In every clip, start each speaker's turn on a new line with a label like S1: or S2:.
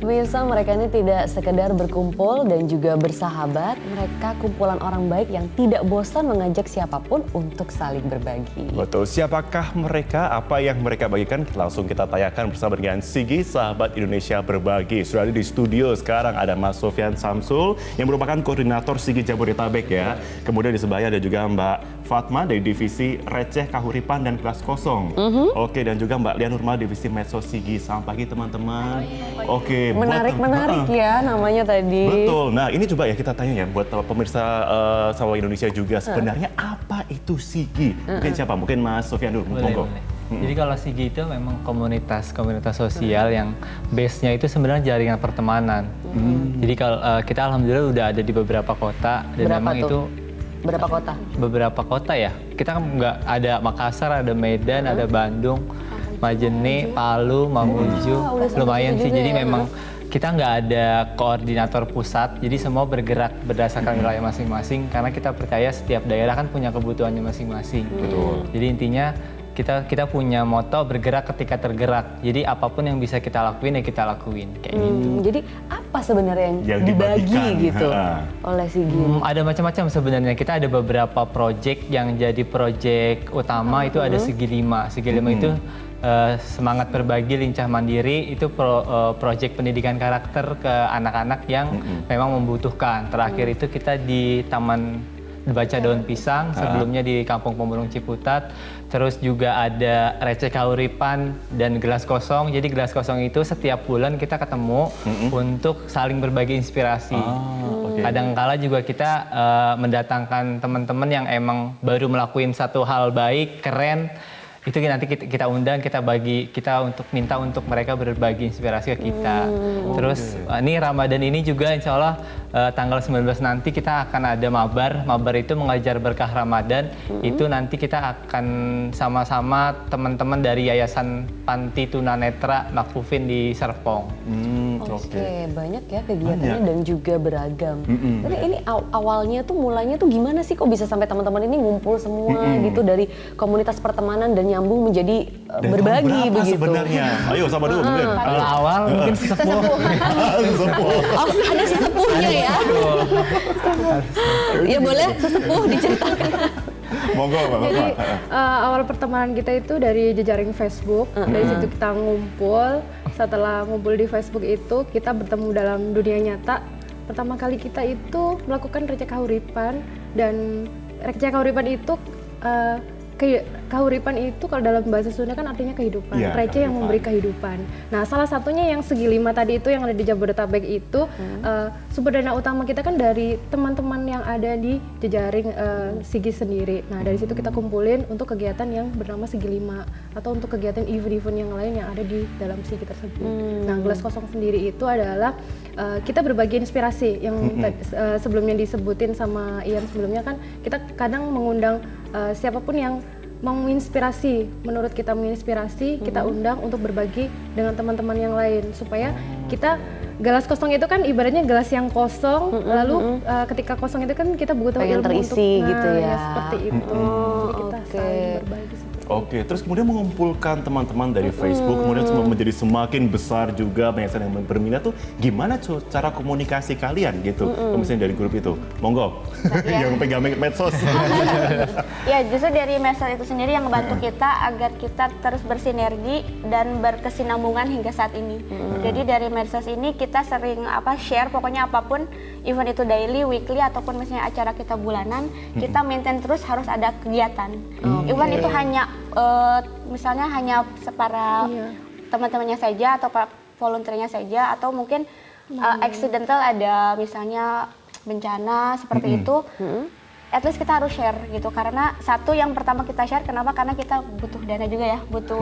S1: Bisa mereka ini tidak sekedar berkumpul dan juga bersahabat, mereka kumpulan orang baik yang tidak bosan mengajak siapapun untuk saling berbagi.
S2: Betul, siapakah mereka? Apa yang mereka bagikan? Langsung kita tanyakan bersama dengan Sigi, sahabat Indonesia Berbagi. Sudah ada di studio sekarang ada Mas Sofyan Samsul yang merupakan koordinator Sigi Jabodetabek ya. Kemudian di sebelahnya ada juga Mbak Fatma dari divisi Receh Kahuripan dan Kelas Kosong. Oke, dan juga Mbak Lia Nurma divisi Medsos Sigi. Selamat pagi teman-teman. Oke,
S1: Menarik ya namanya tadi.
S2: betul. Nah, ini coba ya kita tanya ya buat pemirsa Sawah Indonesia juga. Sebenarnya apa itu Sigi? Mungkin siapa? Mungkin Mas Sofyan dulu. Monggo.
S3: Jadi kalau Sigi itu memang komunitas sosial yang base-nya itu sebenarnya jaringan pertemanan. Jadi kalau kita alhamdulillah udah ada di beberapa kota dan
S1: Berapa
S3: memang
S1: tuh?
S3: itu
S1: Berapa kota?
S3: beberapa kota ya. Kita kan nggak ada Makassar, ada Medan, ada Bandung, Majene, Palu, Mamuju,
S1: udah sampai
S3: lumayan
S1: situ
S3: sih.
S1: juga
S3: Jadi
S1: ya.
S3: memang kita nggak ada koordinator pusat, jadi semua bergerak berdasarkan wilayah masing-masing karena kita percaya setiap daerah kan punya kebutuhannya masing-masing.
S2: Betul.
S3: Jadi intinya kita punya moto bergerak ketika tergerak. Jadi apapun yang bisa kita lakuin ya kita lakuin kayak gitu.
S1: Jadi apa sebenarnya yang dibagi
S2: dibagikan.
S1: gitu oleh Sigi?
S3: Ada macam-macam sebenarnya. Kita ada beberapa project yang jadi project utama itu ada Segi Lima. Segi Lima itu semangat berbagi lincah mandiri itu project pendidikan karakter ke anak-anak yang memang membutuhkan. Terakhir itu kita di Taman Baca Daun Pisang, sebelumnya di Kampung Pemulung Ciputat. Terus juga ada Receh Kahuripan dan Gelas Kosong. Jadi Gelas Kosong itu setiap bulan kita ketemu untuk saling berbagi inspirasi. Kadang-kala juga kita mendatangkan teman-teman yang emang baru melakukan satu hal baik, keren. Itu nanti kita undang, kita untuk minta untuk mereka berbagi inspirasi ke kita. Terus ini Ramadan ini juga insya Allah tanggal 19 nanti kita akan ada mabar. Mabar itu mengajar berkah Ramadan. Itu nanti kita akan sama-sama teman-teman dari Yayasan Panti Tunanetra Makfufin di Serpong.
S1: Oke, banyak ya kegiatannya dan juga beragam. Tapi ini awalnya tuh mulainya tuh gimana sih kok bisa sampai teman-teman ini ngumpul semua gitu dari komunitas pertemanan dan nyambung menjadi berbagi
S2: berapa
S1: begitu.
S2: sebenarnya? Ayo sama dulu mungkin.
S3: Kalau awal mungkin sesepuh.
S1: Oh, ada sesepuhnya ya? Ya boleh sesepuh diceritakan.
S2: Monggo, Mbak.
S4: Jadi awal pertemanan kita itu dari jejaring Facebook. Dari situ kita ngumpul. Setelah ngumpul di Facebook itu kita bertemu dalam dunia nyata. Pertama kali kita itu melakukan Receh Kahuripan, dan Receh Kahuripan itu kahuripan itu kalau dalam bahasa Sunda kan artinya kehidupan.
S2: Iya,
S4: Receh yang
S2: kehidupan.
S4: memberi kehidupan. Nah, salah satunya yang Segi Lima tadi itu yang ada di Jabodetabek itu sumber dana utama kita kan dari teman-teman yang ada di jejaring Sigi sendiri. Nah, dari situ kita kumpulin untuk kegiatan yang bernama Segi Lima atau untuk kegiatan event-event yang lain yang ada di dalam Sigi tersebut. Nah, Gelas Kosong sendiri itu adalah kita berbagi inspirasi yang sebelumnya disebutin sama Ian sebelumnya kan kita kadang mengundang siapapun yang menginspirasi, menurut kita menginspirasi, kita undang untuk berbagi dengan teman-teman yang lain supaya kita gelas kosong itu kan ibaratnya gelas yang kosong, lalu ketika kosong itu kan kita butuh
S1: Pengen
S4: ilmu
S1: terisi
S4: untuk,
S1: gitu ya.
S4: seperti itu. Jadi kita
S1: Oke.
S4: saling berbagi seperti itu.
S2: Oke, terus kemudian mengumpulkan teman-teman dari Facebook, kemudian menjadi semakin besar juga banyak yang berminat tuh. Gimana cara komunikasi kalian gitu, misalnya dari grup itu? Monggo, yang pegang medsos.
S5: Ya, justru dari medsos itu sendiri yang membantu kita agar kita terus bersinergi dan berkesinambungan hingga saat ini. Jadi dari medsos ini kita sering share pokoknya apapun, event itu daily, weekly ataupun misalnya acara kita bulanan, kita maintain terus harus ada kegiatan. Event itu hanya misalnya hanya para teman-temannya saja atau para volunteernya saja atau mungkin accidental ada misalnya bencana seperti itu. At least kita harus share gitu karena satu yang pertama kita share kenapa karena kita butuh dana juga ya, butuh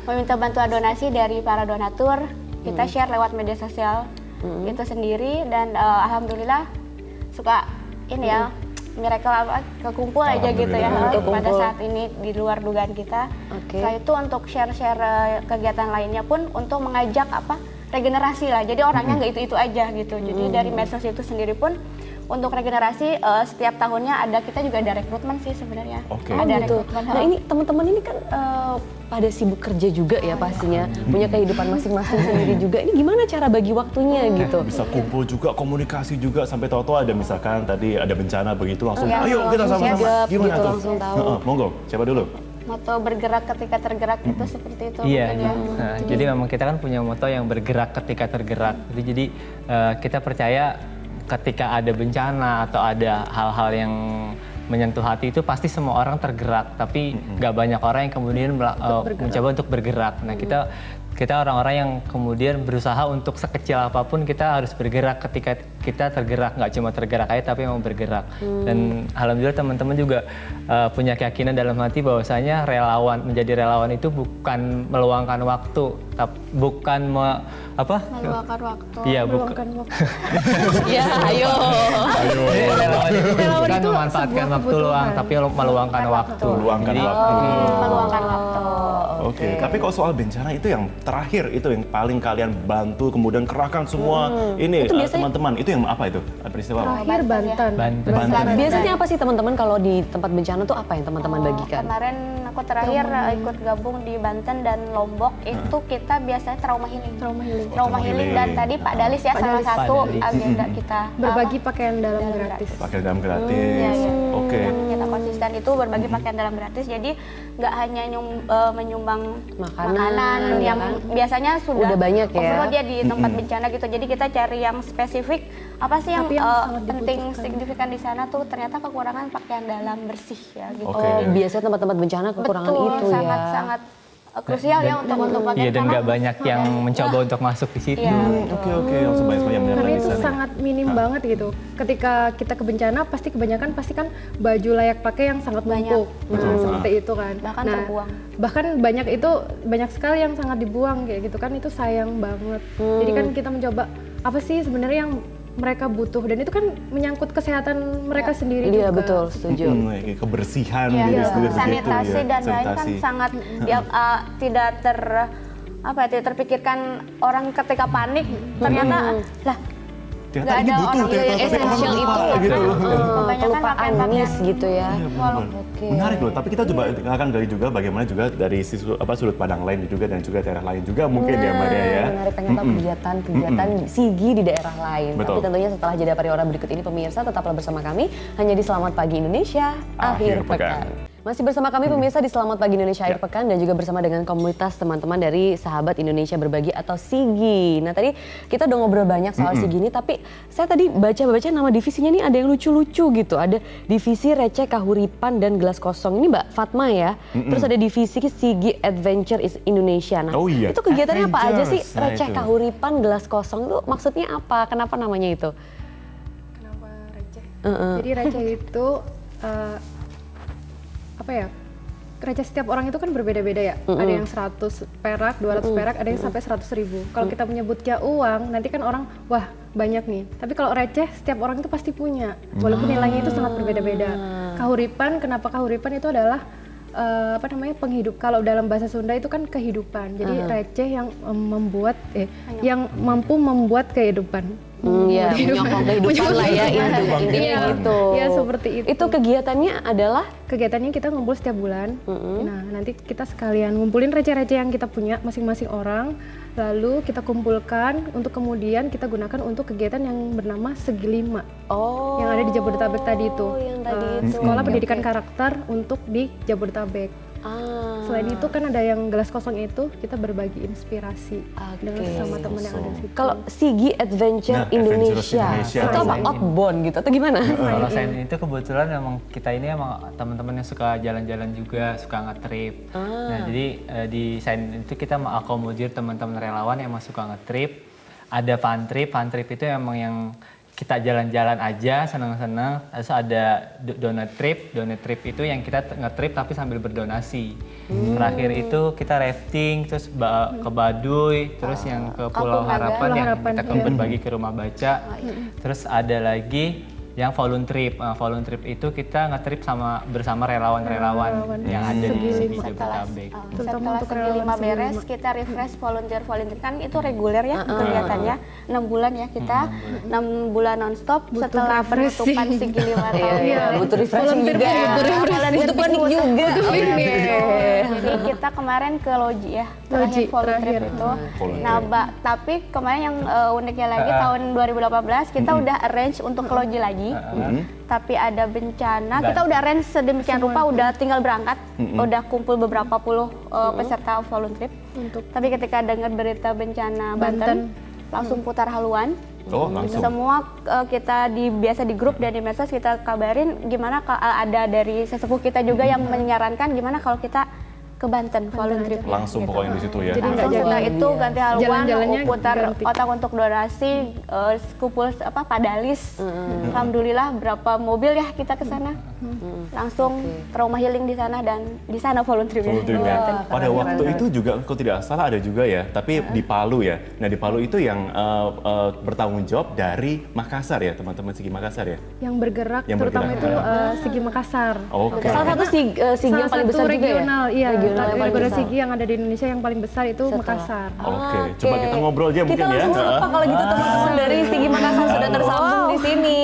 S5: meminta bantuan donasi dari para donatur, kita share lewat media sosial itu sendiri dan alhamdulillah suka ini ya miracle kekumpul aja gitu ya pada saat ini di luar dugaan kita. Setelah itu untuk share-share kegiatan lainnya pun untuk mengajak regenerasi lah, jadi orangnya nggak itu-itu aja gitu. Jadi dari medsos itu sendiri pun untuk regenerasi setiap tahunnya kita juga ada rekrutmen sih sebenarnya.
S2: Oke.
S5: Ada
S1: gitu.
S5: rekrutmen.
S1: Nah ini teman-teman ini kan pada sibuk kerja juga ya pastinya, punya kehidupan masing-masing sendiri juga. Ini gimana cara bagi waktunya gitu?
S2: Bisa kumpul juga, komunikasi juga, sampai tahu-tahu ada misalkan tadi ada bencana begitu langsung,
S5: Iya,
S2: ayo kita
S5: langsung
S2: sama-sama.
S1: sigap
S2: Gimana
S1: gitu,
S2: tuh?
S1: langsung tahu.
S2: Monggo, siapa dulu?
S5: Moto bergerak ketika tergerak itu seperti itu.
S3: Iya,
S5: mungkin ya.
S3: nah, jadi memang kita kan punya moto yang bergerak ketika tergerak. Jadi kita percaya ketika ada bencana atau ada hal-hal yang menyentuh hati itu pasti semua orang tergerak, tapi nggak banyak orang yang kemudian mencoba untuk bergerak. Nah kita orang-orang yang kemudian berusaha untuk sekecil apapun kita harus bergerak ketika kita tergerak, nggak cuma tergerak aja tapi mau bergerak. Dan alhamdulillah teman-teman juga punya keyakinan dalam hati bahwasanya menjadi relawan itu bukan meluangkan waktu, bukan
S5: Meluangkan waktu.
S3: Iya,
S4: Meluangkan waktu.
S1: Ya, ayo.
S3: relawan itu
S4: Relawan
S3: bukan
S4: itu
S3: memanfaatkan
S4: sebuah
S3: waktu luang,
S4: kebutuhan.
S3: tapi meluangkan waktu.
S2: Meluangkan
S3: Jadi,
S2: waktu.
S5: Meluangkan waktu.
S2: Oke, tapi kalau soal bencana itu yang terakhir itu yang paling kalian bantu kemudian kerahkan semua ini
S1: Itu biasanya-
S2: teman-teman itu yang apa itu? Peristiwa apa?
S4: Terakhir Banten.
S3: Banten.
S1: Biasanya apa sih teman-teman kalau di tempat bencana tuh apa yang teman-teman bagikan?
S5: Kemarin aku terakhir ikut gabung di Banten dan Lombok itu kita biasanya trauma healing. Trauma healing dan tadi Pak Dalis ya salah
S4: Dalis.
S5: satu
S3: Pak Dalis.
S5: agenda kita.
S4: Berbagi pakaian dalam
S5: Dalam
S4: gratis.
S2: Pakai dalam gratis.
S5: Iya, iya.
S2: Oke.
S5: Yang kita konsisten itu berbagi pakaian dalam gratis. Jadi nggak hanya menyumbang
S1: Makanan,
S5: yang
S1: kan?
S5: biasanya sudah
S1: Udah banyak ya.
S5: overload ya di tempat bencana gitu. Jadi kita cari yang spesifik apa sih yang,
S4: Tapi yang sangat
S5: penting
S4: dibutuhkan.
S5: signifikan di sana tuh ternyata kekurangan pakaian dalam bersih ya gitu.
S2: Oke.
S1: Oh, biasanya tempat-tempat bencana kekurangan
S5: Betul,
S1: itu
S5: sangat
S1: ya.
S5: sangat krusial ya untuk pakaian.
S3: Iya, dan
S5: karena-
S3: nggak banyak yang mencoba untuk masuk di situ.
S5: Iya.
S2: Oke, langsung banyak yang
S4: Karena
S2: menyertai di
S4: itu
S2: sana.
S4: sangat minim banget gitu. Ketika kita ke bencana pasti kebanyakan pasti kan baju layak pakai yang sangat numpuk. Nah, seperti itu kan.
S5: Bahkan terbuang.
S4: Bahkan banyak sekali yang sangat dibuang kayak gitu kan, itu sayang banget. Jadi kan kita mencoba apa sih sebenarnya yang mereka butuh, dan itu kan menyangkut kesehatan mereka sendiri
S1: Iya
S4: juga.
S1: betul, setuju.
S2: Kayak kebersihan
S5: Iya,
S2: diri
S5: iya.
S2: sendiri gitu
S5: Sanitasi
S2: ya.
S5: dan lain kan
S2: Sanitasi.
S5: sangat tidak tidak terpikirkan orang ketika panik ternyata lah
S2: Ternyata
S5: nggak
S2: ini
S5: ada
S2: butuh,
S5: orang
S2: ternyata
S5: yang
S2: tapi orang
S1: Essential
S2: lupa
S1: itu
S2: gitu.
S5: Kebanyakan
S1: kelupaan
S5: pakaian-pakaian.
S1: miss gitu ya.
S2: Iya, benar.
S1: Oke.
S2: Menarik loh, tapi kita coba akan gali juga bagaimana juga dari sudut pandang lain juga dan juga daerah lain juga mungkin ya Maria ya.
S1: Menarik, pengen tahu kegiatan Sigi di daerah lain.
S2: Betul.
S1: Tapi tentunya setelah jeda pariwara berikut ini pemirsa tetaplah bersama kami hanya di Selamat Pagi Indonesia
S2: Akhir
S1: Akhir
S2: Pekan.
S1: Pekan. Masih bersama kami pemirsa di Selamat Pagi Indonesia Akhir Pekan dan juga bersama dengan komunitas teman-teman dari Sahabat Indonesia Berbagi atau SIGI. Nah tadi kita udah ngobrol banyak soal SIGI ini, tapi saya tadi baca nama divisinya nih ada yang lucu-lucu gitu. Ada divisi Receh Kahuripan dan Gelas Kosong, ini Mbak Fatma ya. Terus ada divisi SIGI Adventure is Indonesia. Nah
S2: Oh iya,
S1: itu kegiatannya apa aja sih?
S2: Adventures. Nah,
S1: Receh
S2: itu.
S1: Kahuripan Gelas Kosong itu maksudnya apa? Kenapa namanya itu?
S4: Kenapa receh?
S1: Heeh.
S4: Jadi receh itu apa ya? Receh setiap orang itu kan berbeda-beda ya. Ada yang 100 perak, 200 perak, ada yang sampai 100.000. Kalau kita menyebutnya uang, nanti kan orang wah banyak nih. Tapi kalau receh setiap orang itu pasti punya. Walaupun nilainya itu sangat berbeda-beda. Kahuripan, kenapa kahuripan itu adalah penghidup. Kalau dalam bahasa Sunda itu kan kehidupan. Jadi receh yang yang mampu membuat kehidupan.
S1: Ya, menyokong kehidupan lah ya, intinya gitu.
S4: Iya, seperti itu.
S1: Itu kegiatannya adalah
S4: Kegiatannya kita ngumpul setiap bulan. Nah, nanti kita sekalian ngumpulin receh-receh yang kita punya masing-masing orang, lalu kita kumpulkan untuk kemudian kita gunakan untuk kegiatan yang bernama Segi Lima.
S1: oh
S4: Yang ada di Jabodetabek tadi itu.
S1: yang tadi itu.
S4: Sekolah
S1: Oke,
S4: Pendidikan
S1: oke.
S4: Karakter untuk di Jabodetabek.
S1: Ah,
S4: Selain itu kan ada yang gelas kosong itu kita berbagi inspirasi dengan
S1: Oke.
S4: sesama teman yang ada di situ.
S1: kalau Sigi Adventure
S2: Nah, Adventures
S1: Indonesia,
S2: Indonesia.
S1: itu apa
S3: Ini.
S1: outbound gitu atau gimana?
S3: Kalau saya itu kebetulan memang kita ini emang teman-teman yang suka jalan-jalan juga, suka nge-trip. Nah, jadi di Sain itu kita mengakomodir teman-teman relawan yang emang suka nge-trip. Ada fun trip itu emang yang kita jalan-jalan aja, seneng-seneng. Terus ada donut trip itu yang kita nge-trip tapi sambil berdonasi. Terakhir itu kita rafting, terus ke Baduy, terus yang ke Pulau
S5: Kampung Naga.
S3: Harapan
S4: Pulau
S3: yang
S4: Harapan,
S3: kita
S4: iya.
S3: berbagi ke rumah baca. Terus ada lagi yang voluntrip. Voluntrip itu kita nge-trip bersama relawan-relawan yang ada di Sigi Jabodetabek.
S5: Setelah Segi Lima beres, kita refresh volunteer kan itu reguler ya kegiatannya 6 bulan ya kita 6 bulan nonstop setelah penutupan Segi Lima tahun.
S1: Butuh refreshing juga ya. Butuh piknik juga.
S5: Jadi kita kemarin ke Loji ya, terakhir volunteer itu. Nah, tapi kemarin yang uniknya lagi tahun 2018 kita udah arrange untuk ke Loji lagi. Tapi ada bencana, kita udah arrange sedemikian rupa, udah tinggal berangkat, udah kumpul beberapa puluh peserta volunteer. Tapi ketika dengar berita bencana Banten, langsung putar haluan.
S2: Langsung.
S5: Semua kita biasa di grup dan di medsos kita kabarin gimana ada dari sesepuh kita juga yang menyarankan gimana kalau kita ke Banten volunteer.
S2: Langsung pokoknya di situ ya.
S4: Jadi
S5: Langsung setelah itu ganti haluan, putar
S4: ganti.
S5: otak untuk donasi, kumpul padalis. Alhamdulillah berapa mobil ya kita ke sana. Langsung trauma healing di sana dan di sana volunteer.
S2: Pada waktu itu juga kalau tidak salah ada juga ya, tapi di Palu ya. Nah di Palu itu yang bertanggung jawab dari Makassar ya, teman-teman Sigi Makassar ya.
S4: Yang bergerak
S2: Yang
S4: terutama
S2: bergerak,
S4: itu Sigi Makassar.
S2: Oke.
S1: Salah satu Sigi yang paling besar juga ya?
S4: regional, iya.
S1: Regional yang paling
S4: Regional
S1: besar.
S4: Sigi yang ada di Indonesia yang paling besar itu Makassar.
S2: Oke, coba kita ngobrol aja mungkin
S1: Kita
S2: ya.
S1: langsung sapa kalau gitu teman-teman dari Sigi Makassar sudah tersambung di sini.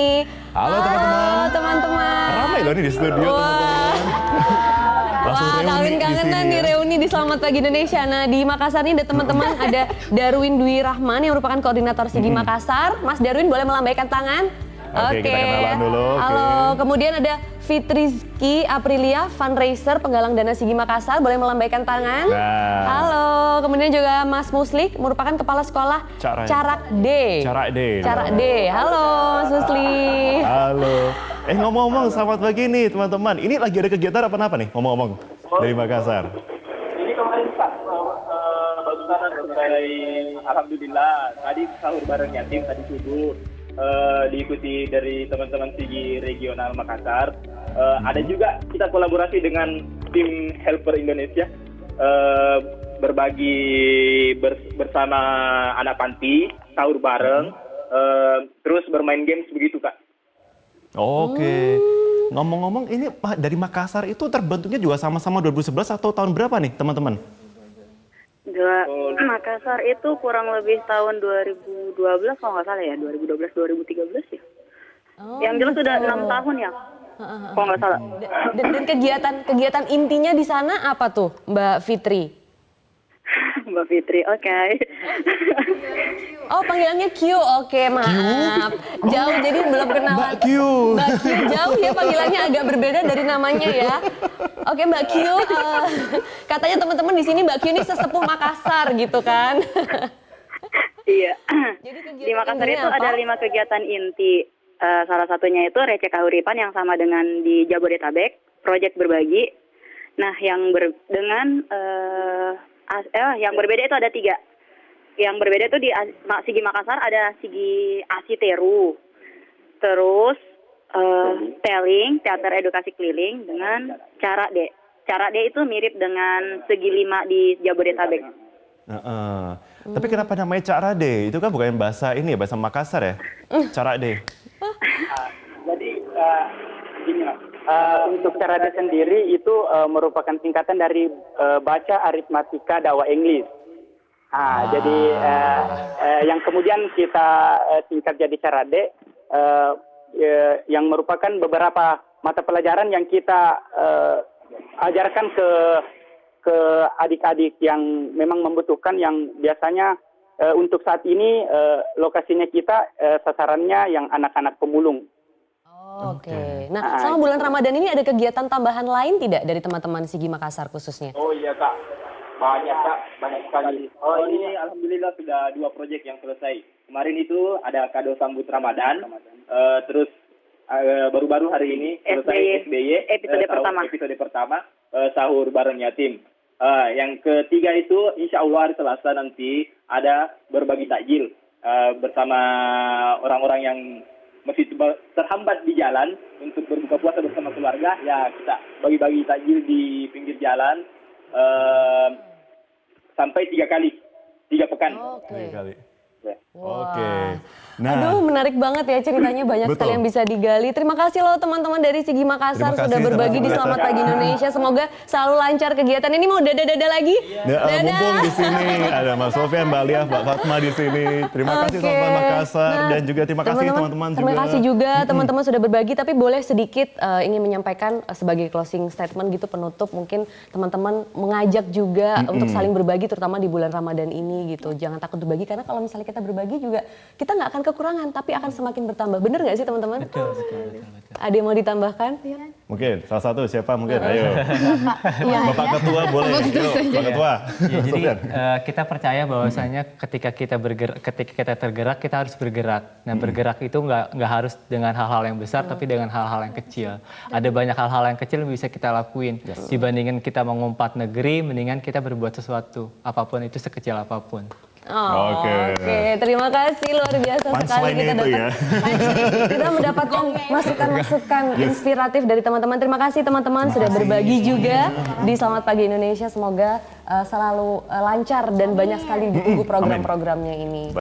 S2: Halo teman-teman.
S1: Teman-teman.
S2: Ramai loh nih di studio teman-teman. Langsung
S1: Wah,
S2: reuni di
S1: kangen-kangenan
S2: sini
S1: nih
S2: ya.
S1: reuni di Selamat Pagi Indonesia. Nah, di Makassar ini ada teman-teman, ada Darwin Dwi Rahman yang merupakan koordinator Sigi Makassar. Mas Darwin boleh melambaikan tangan?
S2: Oke, kita kenalan dulu, oke.
S1: Halo, kemudian ada Fitrizky Aprilia, fundraiser penggalang dana Sigi Makassar, boleh melambaikan tangan?
S2: Nah.
S1: Halo, kemudian juga Mas Muslik, merupakan kepala sekolah Carak D. Carak D. Halo, Mas Muslik.
S2: Halo. Ngomong-ngomong, selamat pagi nih teman-teman. Ini lagi ada kegiatan apa nih? Ngomong-ngomong dari Makassar.
S6: Ini kemarin Pak, barusan selesai, alhamdulillah. Tadi sahur bareng yatim tadi subuh. Diikuti dari teman-teman Sigi Regional Makassar. Ada juga kita kolaborasi dengan tim Helper Indonesia, berbagi bersama anak panti, sahur bareng, terus bermain games begitu Kak.
S2: Oke. Ngomong-ngomong, ini dari Makassar itu terbentuknya juga sama-sama 2011 atau tahun berapa nih teman-teman?
S7: Makassar itu kurang lebih tahun 2012 kalau nggak salah ya, 2012-2013 ya. Yang jelas sudah 6 tahun ya, kalau nggak salah.
S1: Dan kegiatan intinya di sana apa tuh, Mbak Fitri?
S7: Mbak Fitri, oke.
S1: Oh, panggilannya Q. Oke, maaf. Jauh jadi belum kenal.
S2: Mbak Q.
S1: Mbak Q jauh ya, panggilannya agak berbeda dari namanya ya. Oke, Mbak Q. Katanya teman-teman di sini Mbak Q ini sesepuh Makassar gitu kan.
S7: Iya.
S1: Jadi
S7: Di Makassar itu
S1: intinya apa?
S7: ada 5 kegiatan inti. Salah satunya itu Receh Kahuripan yang sama dengan di Jabodetabek, proyek berbagi. Nah, yang yang berbeda itu ada 3. Yang berbeda itu di Sigi Makassar ada Sigi Asiteru, terus teater edukasi keliling dengan Carak D. Carak D itu mirip dengan Segi Lima di Jabodetabek.
S2: Tapi kenapa namanya Carak D? Itu kan bukan bahasa ini ya, bahasa Makassar ya? Carak D.
S6: Jadi gini Mas, untuk Carak D sendiri itu merupakan singkatan dari baca aritmatika dakwah Inggris. Jadi yang kemudian kita singkat jadi Carak D, yang merupakan beberapa mata pelajaran yang kita ajarkan ke adik-adik yang memang membutuhkan, yang biasanya untuk saat ini lokasinya kita sasarannya yang anak-anak pemulung.
S1: Oke. Nah, selama bulan Ramadan ini ada kegiatan tambahan lain tidak dari teman-teman Sigi Makassar khususnya?
S6: Oh iya Kak, banyak Kak, banyak sekali. Ini alhamdulillah sudah 2 proyek yang selesai. Kemarin itu ada kado sambut Ramadan, terus baru-baru hari ini selesai SBY episode pertama sahur bareng yatim. Yang ketiga itu insya Allah hari Selasa nanti ada berbagi takjil bersama orang-orang yang masih terhambat di jalan untuk berbuka puasa bersama keluarga. Ya kita bagi-bagi takjil di pinggir jalan sampai 3 kali, 3 pekan.
S1: Oke.
S2: Kali.
S6: Ya.
S2: Oke.
S1: Aduh, menarik banget ya ceritanya, banyak
S2: Betul.
S1: sekali yang bisa digali. Terima kasih loh teman-teman dari Sigi Makassar
S2: Terima
S1: sudah
S2: kasih,
S1: berbagi di
S2: teman-teman.
S1: Selamat Pagi Indonesia. Semoga selalu lancar kegiatan ini. Mau dada-dada lagi?
S2: Mumpung di sini ada Mas Sofyan, Mbak Alia, Mbak Fatma di sini. Terima kasih
S1: Oke.
S2: Selamat Makassar
S1: Nah,
S2: dan juga terima kasih teman-teman juga.
S1: Terima kasih juga teman-teman sudah berbagi, tapi boleh sedikit ingin menyampaikan sebagai closing statement gitu, penutup, mungkin teman-teman mengajak juga untuk saling berbagi terutama di bulan Ramadan ini gitu. Jangan takut berbagi karena kalau misalnya kita berbagi juga kita nggak akan kekurangan tapi akan semakin bertambah. Bener nggak sih teman-teman?
S3: Betul.
S1: Ada yang mau ditambahkan?
S2: Mungkin salah satu siapa mungkin? Ayo.
S1: Iya.
S2: Bapak Ketua boleh. Yuk, Bapak Ketua.
S3: Ya, jadi
S2: Sofyan.
S3: kita percaya bahwasanya ketika kita tergerak, kita harus bergerak. Nah, bergerak itu nggak harus dengan hal-hal yang besar, tapi dengan hal-hal yang kecil. Ada banyak hal-hal yang kecil yang bisa kita lakuin. Dibandingkan kita mengumpat negeri, mendingan kita berbuat sesuatu, apapun itu sekecil apapun.
S1: Oh,
S2: Oke.
S1: Oke, terima kasih luar biasa sekali
S2: Punchline-nya
S1: kita
S2: itu
S1: dapat
S2: ya.
S1: kita mendapatkan masukan-masukan inspiratif dari teman-teman. Terima kasih teman-teman sudah berbagi juga di Selamat Pagi Indonesia. Semoga selalu lancar dan banyak sekali ditunggu program-programnya ini.